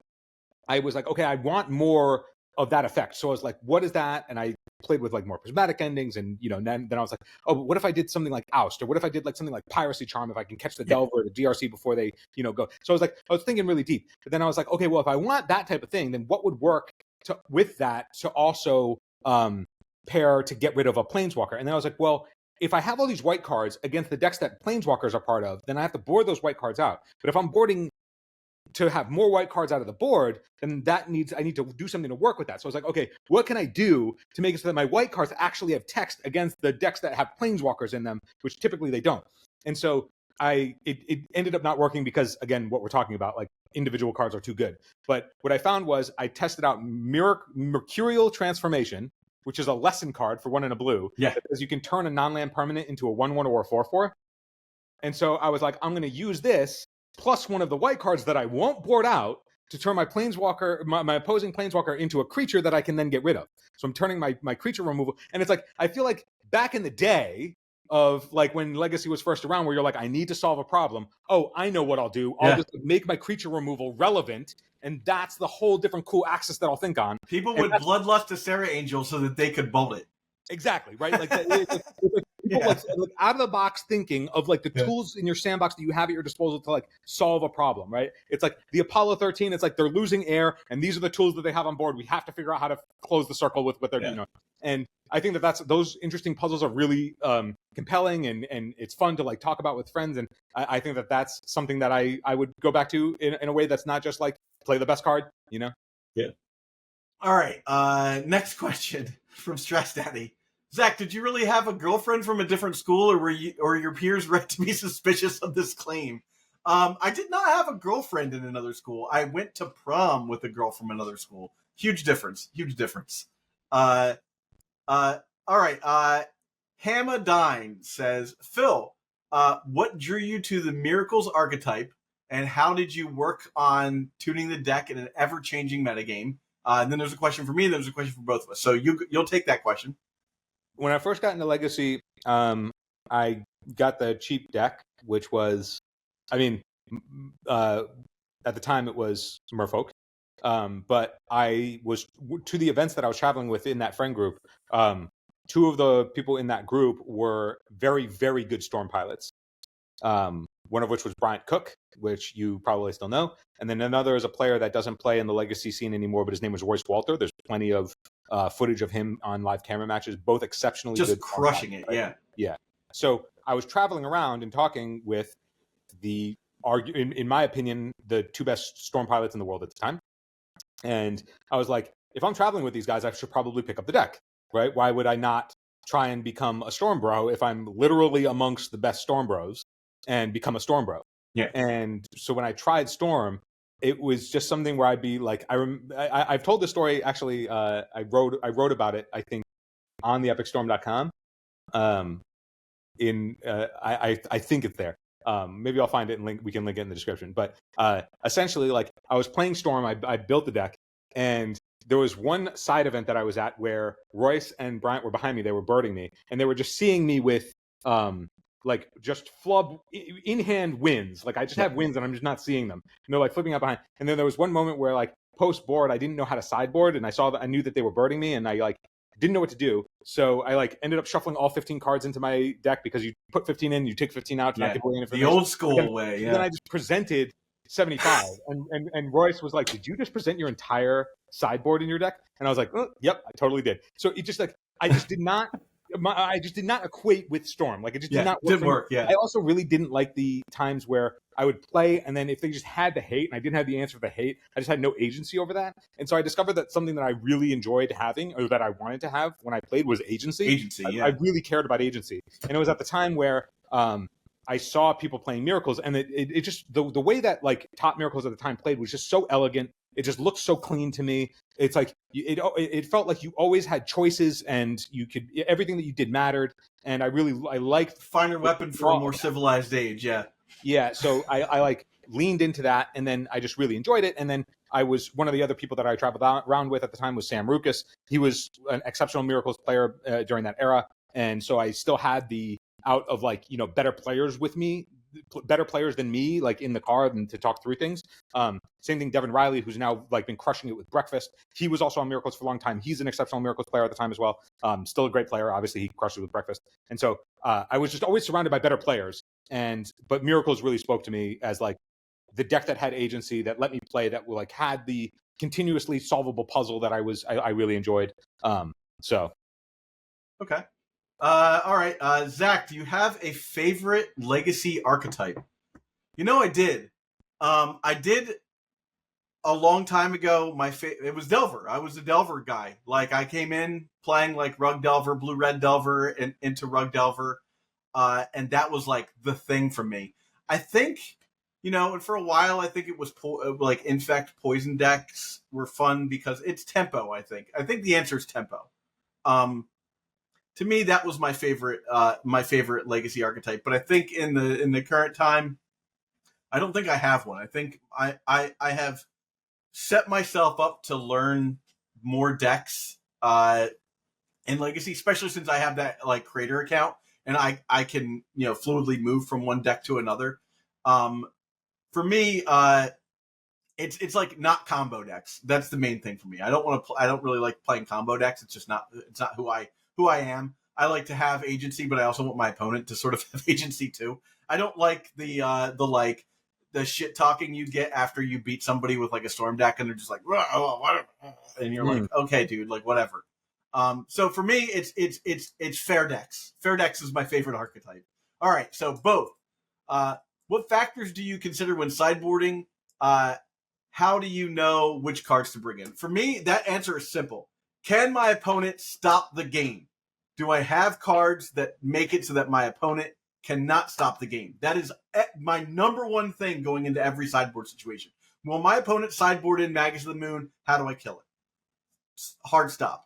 I was like, okay, I want more of that effect. So I was like, what is that? And I played with like more prismatic endings, and then I was like, oh, but what if I did something like Oust, or what if I did like something like Piracy Charm, if I can catch the Delver or the DRC before they go. So I was thinking really deep, but then I was like, okay, well, if I want that type of thing, then what would work with that to also pair to get rid of a Planeswalker? And then I was like, well, if I have all these white cards against the decks that Planeswalkers are part of, then I have to board those white cards out. But if I'm boarding to have more white cards out of the board, then I need to do something to work with that. So I was like, okay, what can I do to make it so that my white cards actually have text against the decks that have Planeswalkers in them, which typically they don't. And so it ended up not working because, again, what we're talking about, like individual cards are too good. But what I found was I tested out Mercurial Transformation, which is a lesson card for 1 and a blue. Yeah. Because you can turn a non-land permanent into a 1/1 or a 4/4. And so I was like, I'm going to use this plus one of the white cards that I won't board out to turn my Planeswalker, my opposing Planeswalker into a creature that I can then get rid of. So I'm turning my creature removal. And it's like, I feel like back in the day of like when Legacy was first around, where you're like, I need to solve a problem. Oh, I know what I'll do. I'll just make my creature removal relevant. And that's the whole different cool axis that I'll think on. People would bloodlust a Sarah Angel so that they could bolt it. Exactly, right? Like, people like out of the box thinking of like the tools in your sandbox that you have at your disposal to like solve a problem, right? It's like the Apollo 13. It's like they're losing air, and these are the tools that they have on board. We have to figure out how to close the circle with what they're doing. And I think that those interesting puzzles are really compelling, and it's fun to like talk about with friends. And I think that that's something that I would go back to in a way that's not just like play the best card, you know? Yeah. All right. Next question from Stress Daddy. Zach, did you really have a girlfriend from a different school, or were your peers right to be suspicious of this claim? I did not have a girlfriend in another school. I went to prom with a girl from another school. Huge difference. Huge difference. All right. Hamadine says, Phil, what drew you to the Miracles archetype, and how did you work on tuning the deck in an ever-changing metagame? And then there's a question for me, and there's a question for both of us. So you'll take that question. When I first got into Legacy, I got the cheap deck, which was, I mean, at the time it was Merfolk. But I was, to the events that I was traveling with in that friend group, 2 of the people in that group were very, very good Storm pilots. One of which was Bryant Cook, which you probably still know. And then another is a player that doesn't play in the Legacy scene anymore, but his name was Royce Walter. There's plenty of footage of him on live camera matches, both exceptionally just good. Just crushing it, right? Yeah. So I was traveling around and talking with in my opinion, the 2 best Storm pilots in the world at the time. And I was like, if I'm traveling with these guys, I should probably pick up the deck, right? Why would I not try and become a Storm bro if I'm literally amongst the best Storm bros and become a Storm bro? Yeah. And so when I tried Storm, it was just something where I'd be like, I've told this story actually. I wrote about it, I think, on the epicstorm.com. I think it's there. Maybe I'll find it and we can link it in the description. But essentially, like, I was playing Storm, I built the deck, and there was one side event that I was at where Royce and Bryant were behind me. They were birding me, and they were just seeing me with like just flub in hand wins. Like, I just have wins and I'm just not seeing them. And they're like flipping out behind. And then there was one moment where, like, post board, I didn't know how to sideboard, and I knew that they were birding me, and I like didn't know what to do. So I like ended up shuffling all 15 cards into my deck, because you put 15 in, you take 15 out. Yeah. The old school way. Yeah. Then I just presented 75, and Royce was like, "Did you just present your entire sideboard in your deck?" And I was like, oh, "Yep, I totally did." So it just like I just did not equate with Storm. Like, it just did not work. Didn't work. Yeah. I also really didn't like the times where I would play, and then if they just had the hate and I didn't have the answer for the hate, I just had no agency over that. And so I discovered that something that I really enjoyed having, or that I wanted to have when I played, was agency. I really cared about agency. And it was at the time where I saw people playing Miracles, and it just, the way that like top Miracles at the time played was just so elegant. It just looked so clean to me. It's like it felt like you always had choices, and everything that you did mattered. And I liked finer weapon for a more civilized age. Yeah. Yeah. So I like leaned into that, and then I just really enjoyed it. And then I was one of the other people that I traveled around with at the time was Sam Rukas. He was an exceptional Miracles player during that era, and so I still had the out of like, better players with me, better players than me, like in the car, and to talk through things. Same thing, Devin Riley, who's now like been crushing it with Breakfast. He was also on Miracles for a long time. He's an exceptional Miracles player at the time as well. Still a great player. Obviously, he crushed it with Breakfast. And so I was just always surrounded by better players. But Miracles really spoke to me as like the deck that had agency, that let me play, that like had the continuously solvable puzzle that I really enjoyed. So. Okay. All right. Zach, do you have a favorite legacy archetype? You know, I did. I did a long time ago. It was Delver. I was a Delver guy. Like I came in playing like Rug Delver, Blue Red Delver, and into Rug Delver, and that was like the thing for me. I think, and for a while, I think it was like Infect Poison decks were fun because it's tempo. I think the answer is tempo. Um, to me, that was my favorite legacy archetype. But I think in the current time, I don't think I have one. I think I have set myself up to learn more decks in Legacy, especially since I have that like creator account and I can fluidly move from one deck to another. Um, for me, it's like not combo decks. That's the main thing for me. I don't want to. I don't really like playing combo decks. It's just not. It's not who I am. I like to have agency, but I also want my opponent to sort of have agency too. I don't like the shit talking you get after you beat somebody with like a storm deck, and they're just like, and you're like, okay, dude, like whatever. So for me, it's fair decks. Fair decks is my favorite archetype. All right, so both. What factors do you consider when sideboarding? How do you know which cards to bring in? For me, that answer is simple. Can my opponent stop the game? Do I have cards that make it so that my opponent cannot stop the game? That is my number one thing going into every sideboard situation. Will my opponent sideboard in Magus of the Moon? How do I kill it? Hard stop.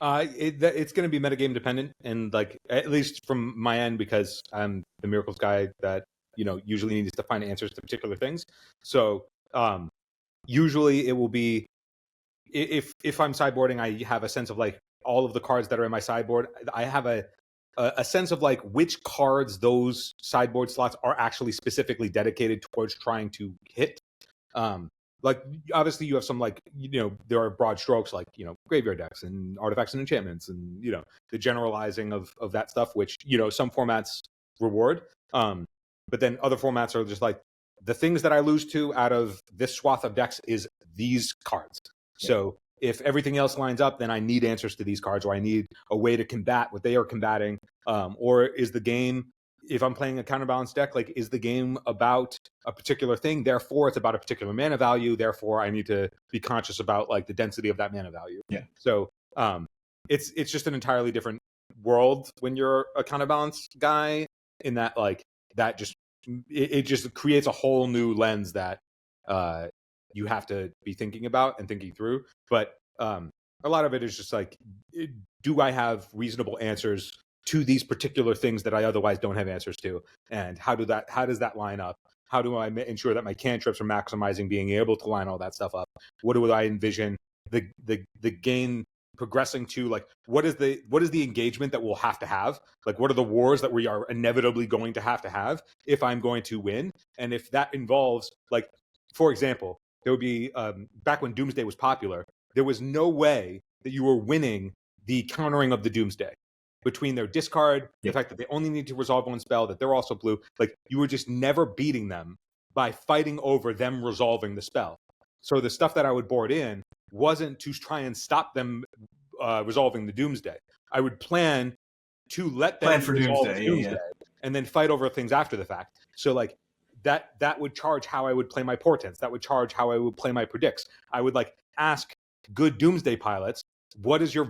It's going to be metagame dependent, and like at least from my end, because I'm the miracles guy that usually needs to find answers to particular things. So usually it will be if I'm sideboarding, I have a sense of like all of the cards that are in my sideboard. I have a sense of like which cards those sideboard slots are actually specifically dedicated towards trying to hit. Like obviously you have some like there are broad strokes like graveyard decks and artifacts and enchantments and the generalizing of that stuff, which some formats reward, but then other formats are just like the things that I lose to out of this swath of decks is these cards. Yeah. So if everything else lines up, then I need answers to these cards, or I need a way to combat what they are combating. Or is the game, if I'm playing a counterbalance deck, like is the game about a particular thing? Therefore, it's about a particular mana value. Therefore, I need to be conscious about like the density of that mana value. Yeah. So it's just an entirely different world when you're a counterbalance guy. In that, like that just it just creates a whole new lens that you have to be thinking about and thinking through. But a lot of it is just like, do I have reasonable answers to these particular things that I otherwise don't have answers to? And how does that line up? How do I ensure that my cantrips are maximizing being able to line all that stuff up? What do I envision the game progressing to? Like, what is the engagement that we'll have to have? Like, what are the wars that we are inevitably going to have if I'm going to win? And if that involves, like, for example, there would be back when Doomsday was popular, there was no way that you were winning the countering of the Doomsday between their discard, the fact that they only need to resolve one spell, that they're also blue. Like, you were just never beating them by fighting over them resolving the spell. So the stuff that I would board in wasn't to try and stop them resolving the Doomsday. I would plan to let them for resolve Doomsday, and then fight over things after the fact. So like that would charge how I would play my portents. That would charge how I would play my predicts. I would like ask good Doomsday pilots, what is your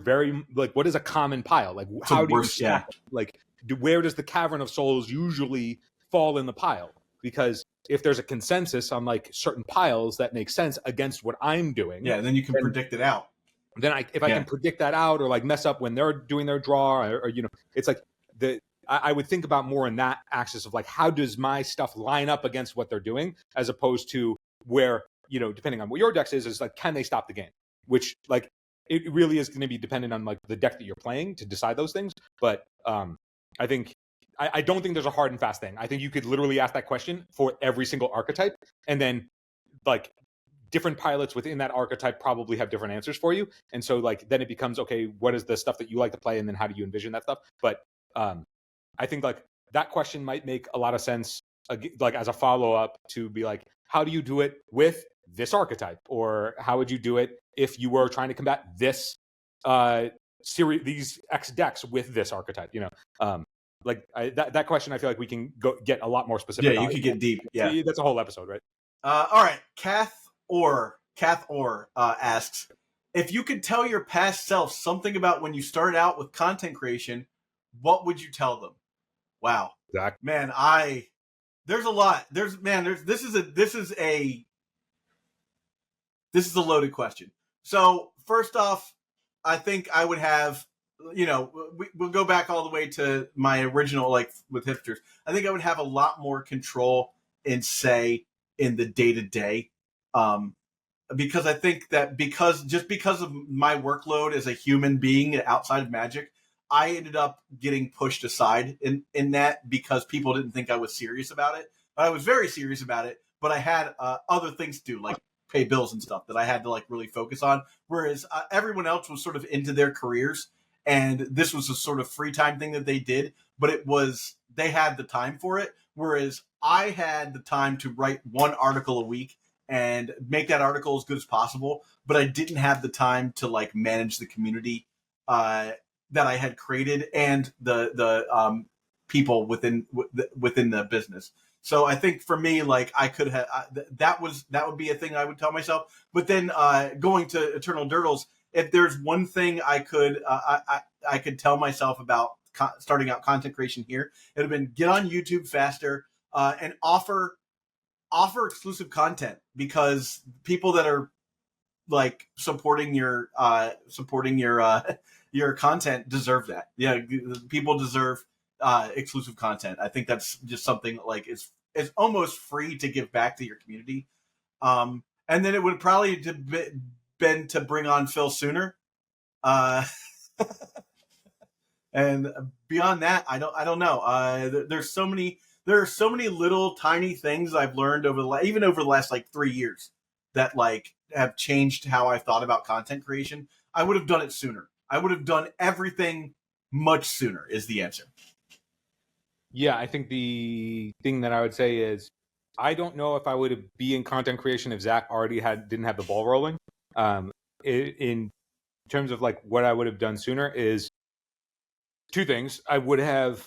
what is a common pile? Like how do you stack it? Like where does the Cavern of Souls usually fall in the pile? Because if there's a consensus on like certain piles that make sense against what I'm doing, then you can predict it out. Then if I can predict that out, or like mess up when they're doing their draw, or it's like I would think about more in that axis of like, how does my stuff line up against what they're doing, as opposed to where, depending on what your deck is like, can they stop the game? Which like, it really is going to be dependent on like the deck that you're playing to decide those things. But I think, I don't think there's a hard and fast thing. I think you could literally ask that question for every single archetype, and then like different pilots within that archetype probably have different answers for you. And so like, then it becomes, okay, what is the stuff that you like to play? And then how do you envision that stuff? But I think like that question might make a lot of sense, like as a follow-up to be like, how do you do it with this archetype? Or how would you do it if you were trying to combat this these X decks with this archetype. Like that question, I feel like we can get a lot more specific. Yeah, you could get deep. Yeah, that's a whole episode, right? All right, Kath Orr asks, if you could tell your past self something about when you started out with content creation, what would you tell them? Wow, Zach. Man, there's a lot. This is a loaded question. So first off, I think I would have, we'll go back all the way to my original, like with hipsters. I think I would have a lot more control and say in the day to day, because I think that because of my workload as a human being outside of Magic, I ended up getting pushed aside in that because people didn't think I was serious about it. But I was very serious about it, but I had other things to do, like pay bills and stuff that I had to like really focus on. Whereas everyone else was sort of into their careers, and this was a sort of free time thing that they did, but they had the time for it. Whereas I had the time to write one article a week and make that article as good as possible, but I didn't have the time to like manage the community that I had created and the people within the business. So I think for me, like I could have that would be a thing I would tell myself. But then going to Eternal Durdles, if there's one thing I could tell myself about starting out content creation here, it would have been get on YouTube faster and offer exclusive content, because people that are like supporting your content deserve that. Yeah, people deserve exclusive content. I think that's just something like it's almost free to give back to your community. And then it would probably been to bring on Phil sooner. And beyond that, I don't know. There are so many little tiny things I've learned over the last like 3 years that like have changed how I thought about content creation. I would have done it sooner. I would have done everything much sooner is the answer. Yeah, I think the thing that I would say is I don't know if I would be in content creation if Zach already didn't have the ball rolling. In terms of like what I would have done sooner is two things. I would have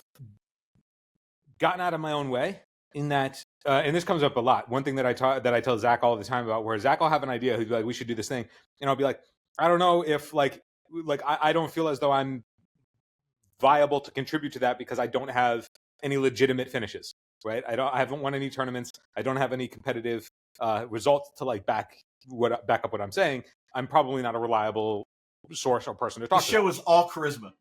gotten out of my own way in that, and this comes up a lot. One thing that I tell Zach all the time about, where Zach will have an idea, he'll be like, we should do this thing, and I'll be like, I don't know if I don't feel as though I'm viable to contribute to that because I don't have any legitimate finishes, right? I haven't won any tournaments. I don't have any competitive results to like back up what I'm saying. I'm probably not a reliable source or person to talk to. The show is all charisma.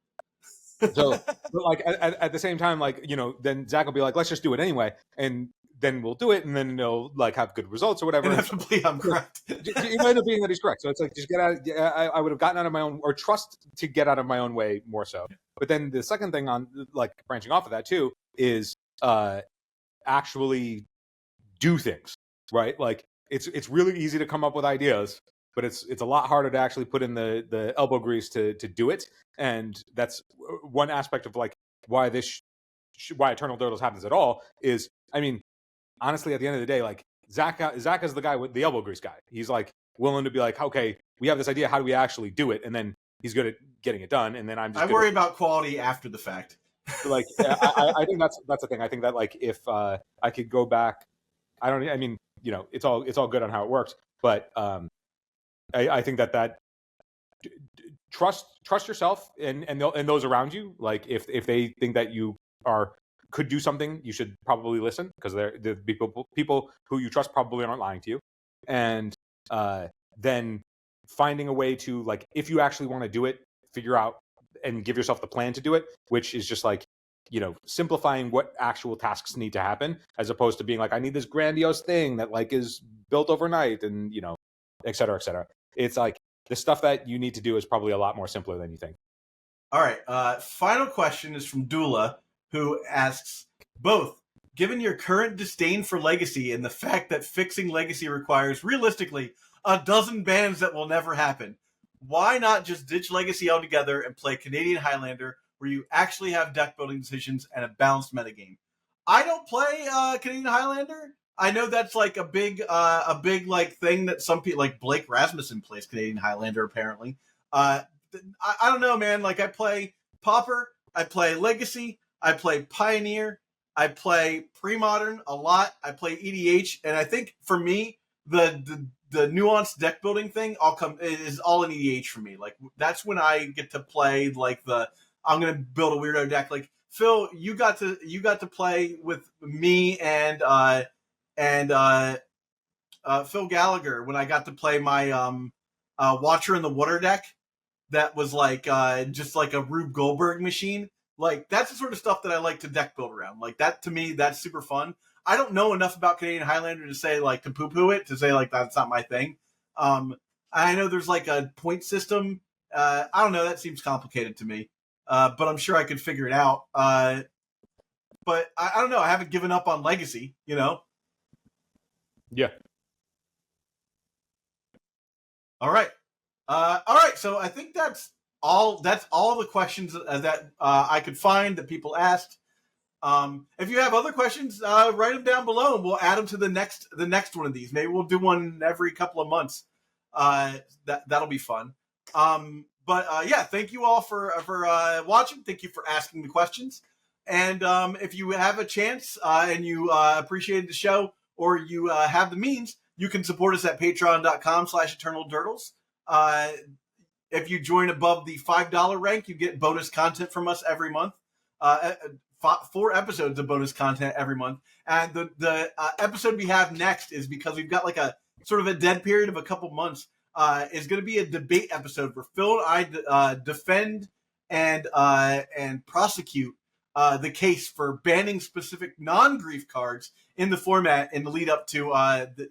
So, but like at the same time, like, then Zach will be like, let's just do it anyway, and then we'll do it, and then they'll like have good results or whatever. Inevitably, I'm correct. You end up being that he's correct. So it's like just get out. I would have gotten out of my own, or trust to get out of my own way more so. But then the second thing on like branching off of that too is actually do things, right? Like it's really easy to come up with ideas, but it's a lot harder to actually put in the elbow grease to do it. And that's one aspect of like why why Eternal Durdles happens at all is, I mean, honestly, at the end of the day, like Zach is the guy with the elbow grease guy. He's like willing to be like, okay, we have this idea. How do we actually do it? And then he's good at getting it done. And then I worry about quality after the fact. Like, I think that's the thing. I think that like if I could go back, it's all good on how it works, but I think that trust yourself and those around you. Like if they think that you could do something, you should probably listen, because the people who you trust probably aren't lying to you. And then finding a way to, like, if you actually want to do it, figure out and give yourself the plan to do it, which is just like, simplifying what actual tasks need to happen, as opposed to being like, I need this grandiose thing that like is built overnight and, et cetera, et cetera. It's like the stuff that you need to do is probably a lot more simpler than you think. All right. Final question is from Dula, who asks, both, given your current disdain for Legacy and the fact that fixing Legacy requires, realistically, a dozen bans that will never happen, why not just ditch Legacy altogether and play Canadian Highlander, where you actually have deck building decisions and a balanced metagame? I don't play Canadian Highlander. I know that's like a big like thing that some people, like Blake Rasmussen, plays Canadian Highlander apparently. I don't know, man. Like I play Pauper, I play Legacy, I play Pioneer, I play Pre-Modern a lot. I play EDH, and I think for me, the nuanced deck building thing is all in EDH for me. Like that's when I get to play like I'm gonna build a weirdo deck. Like Phil, you got to play with me and Phil Gallagher when I got to play my Watcher in the Water deck. That was like just like a Rube Goldberg machine. Like that's the sort of stuff that I like to deck build around. Like that to me, that's super fun. I don't know enough about Canadian Highlander to say like to poo-poo it, to say like that's not my thing. I know there's like a point system. I don't know. That seems complicated to me, but I'm sure I could figure it out. But I don't know. I haven't given up on Legacy. You know. Yeah. All right. All right. So I think that's all the questions that I could find that people asked. If you have other questions, write them down below, and we'll add them to the next one of these. Maybe we'll do one every couple of months. That'll be fun. But yeah, thank you all for watching. Thank you for asking the questions. And if you have a chance and you appreciated the show, or you have the means, you can support us at patreon.com/eternaldurdles. If you join above the $5 rank, you get bonus content from us every month. 4 episodes of bonus content every month. And the episode we have next is, because we've got like a sort of a dead period of a couple months, is going to be a debate episode where Phil and I defend and prosecute the case for banning specific non-grief cards in the format in the lead up to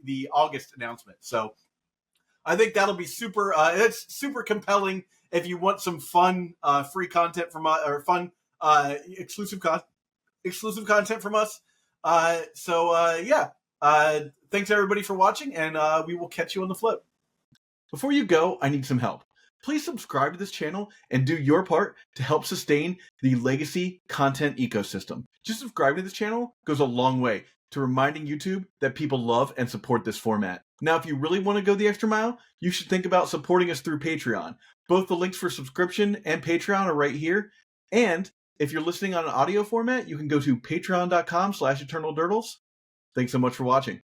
the August announcement. So I think that'll be super. It's super compelling if you want some fun, free content from us, or fun, exclusive content from us. Yeah. Thanks everybody for watching, and we will catch you on the flip. Before you go, I need some help. Please subscribe to this channel and do your part to help sustain the Legacy content ecosystem. Just subscribing to this channel goes a long way to reminding YouTube that people love and support this format. Now, if you really want to go the extra mile, you should think about supporting us through Patreon. Both the links for subscription and Patreon are right here. And if you're listening on an audio format, you can go to patreon.com/eternaldurdles. Thanks so much for watching.